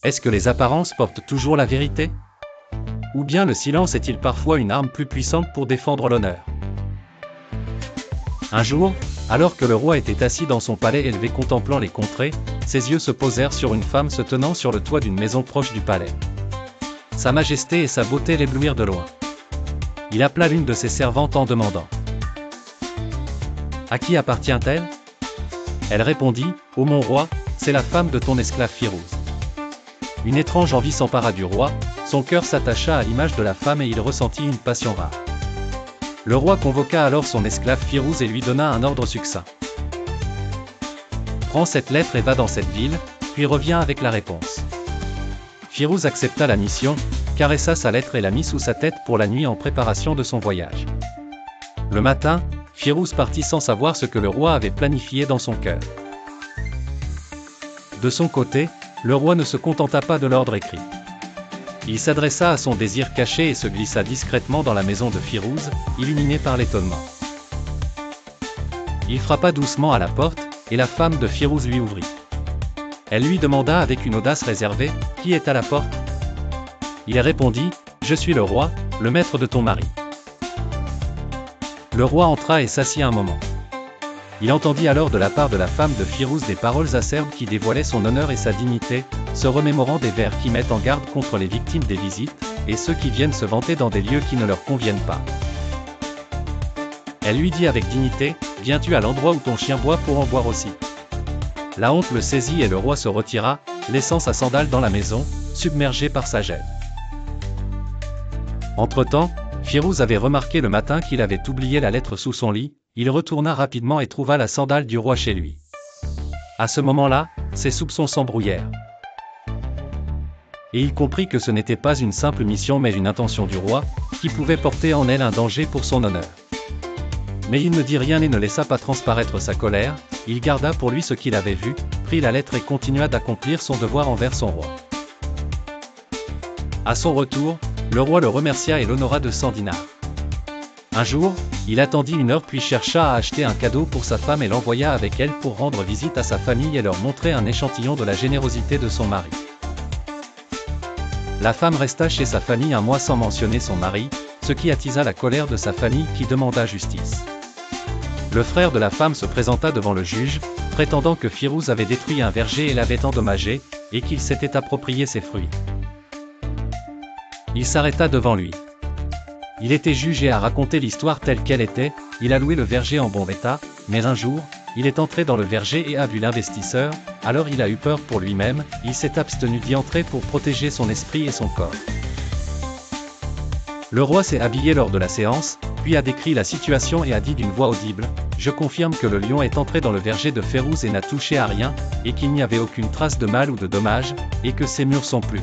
Est-ce que les apparences portent toujours la vérité? Ou bien le silence est-il parfois une arme plus puissante pour défendre l'honneur? Un jour, alors que le roi était assis dans son palais élevé contemplant les contrées, ses yeux se posèrent sur une femme se tenant sur le toit d'une maison proche du palais. Sa majesté et sa beauté l'éblouirent de loin. Il appela l'une de ses servantes en demandant: « À qui appartient-elle » Elle répondit: « Ô mon roi, c'est la femme de ton esclave Firouz. » Une étrange envie s'empara du roi, son cœur s'attacha à l'image de la femme et il ressentit une passion rare. Le roi convoqua alors son esclave Firouz et lui donna un ordre succinct. « Prends cette lettre et va dans cette ville, puis reviens avec la réponse. » Firouz accepta la mission, caressa sa lettre et la mit sous sa tête pour la nuit en préparation de son voyage. Le matin, Firouz partit sans savoir ce que le roi avait planifié dans son cœur. De son côté, le roi ne se contenta pas de l'ordre écrit. Il s'adressa à son désir caché et se glissa discrètement dans la maison de Firouz, illuminé par l'étonnement. Il frappa doucement à la porte, et la femme de Firouz lui ouvrit. Elle lui demanda avec une audace réservée: « Qui est à la porte ?» Il répondit: « Je suis le roi, le maître de ton mari. » Le roi entra et s'assit un moment. Il entendit alors de la part de la femme de Firouz des paroles acerbes qui dévoilaient son honneur et sa dignité, se remémorant des vers qui mettent en garde contre les victimes des visites, et ceux qui viennent se vanter dans des lieux qui ne leur conviennent pas. Elle lui dit avec dignité: « Viens-tu à l'endroit où ton chien boit pour en boire aussi ?» La honte le saisit et le roi se retira, laissant sa sandale dans la maison, submergé par sa gêne. Entre-temps, Firouz avait remarqué le matin qu'il avait oublié la lettre sous son lit. Il retourna rapidement et trouva la sandale du roi chez lui. À ce moment-là, ses soupçons s'embrouillèrent. Et il comprit que ce n'était pas une simple mission mais une intention du roi, qui pouvait porter en elle un danger pour son honneur. Mais il ne dit rien et ne laissa pas transparaître sa colère, il garda pour lui ce qu'il avait vu, prit la lettre et continua d'accomplir son devoir envers son roi. À son retour, le roi le remercia et l'honora de 100 dinars. Un jour, il attendit une heure puis chercha à acheter un cadeau pour sa femme et l'envoya avec elle pour rendre visite à sa famille et leur montrer un échantillon de la générosité de son mari. La femme resta chez sa famille un mois sans mentionner son mari, ce qui attisa la colère de sa famille qui demanda justice. Le frère de la femme se présenta devant le juge, prétendant que Firouz avait détruit un verger et l'avait endommagé, et qu'il s'était approprié ses fruits. Il s'arrêta devant lui. Il était jugé à raconter l'histoire telle qu'elle était. Il a loué le verger en bon état, mais un jour, il est entré dans le verger et a vu l'investisseur, alors il a eu peur pour lui-même, il s'est abstenu d'y entrer pour protéger son esprit et son corps. Le roi s'est habillé lors de la séance, puis a décrit la situation et a dit d'une voix audible: « Je confirme que le lion est entré dans le verger de Firouz et n'a touché à rien, et qu'il n'y avait aucune trace de mal ou de dommage, et que ces murs sont plus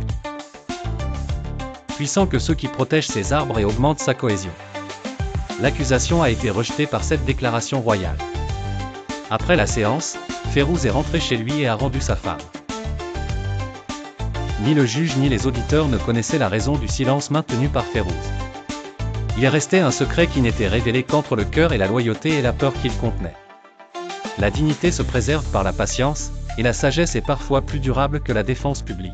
puissants que ceux qui protègent ces arbres et augmentent sa cohésion. » L'accusation a été rejetée par cette déclaration royale. Après la séance, Firouz est rentré chez lui et a rendu sa femme. Ni le juge ni les auditeurs ne connaissaient la raison du silence maintenu par Firouz. Il restait un secret qui n'était révélé qu'entre le cœur et la loyauté et la peur qu'il contenait. La dignité se préserve par la patience, et la sagesse est parfois plus durable que la défense publique.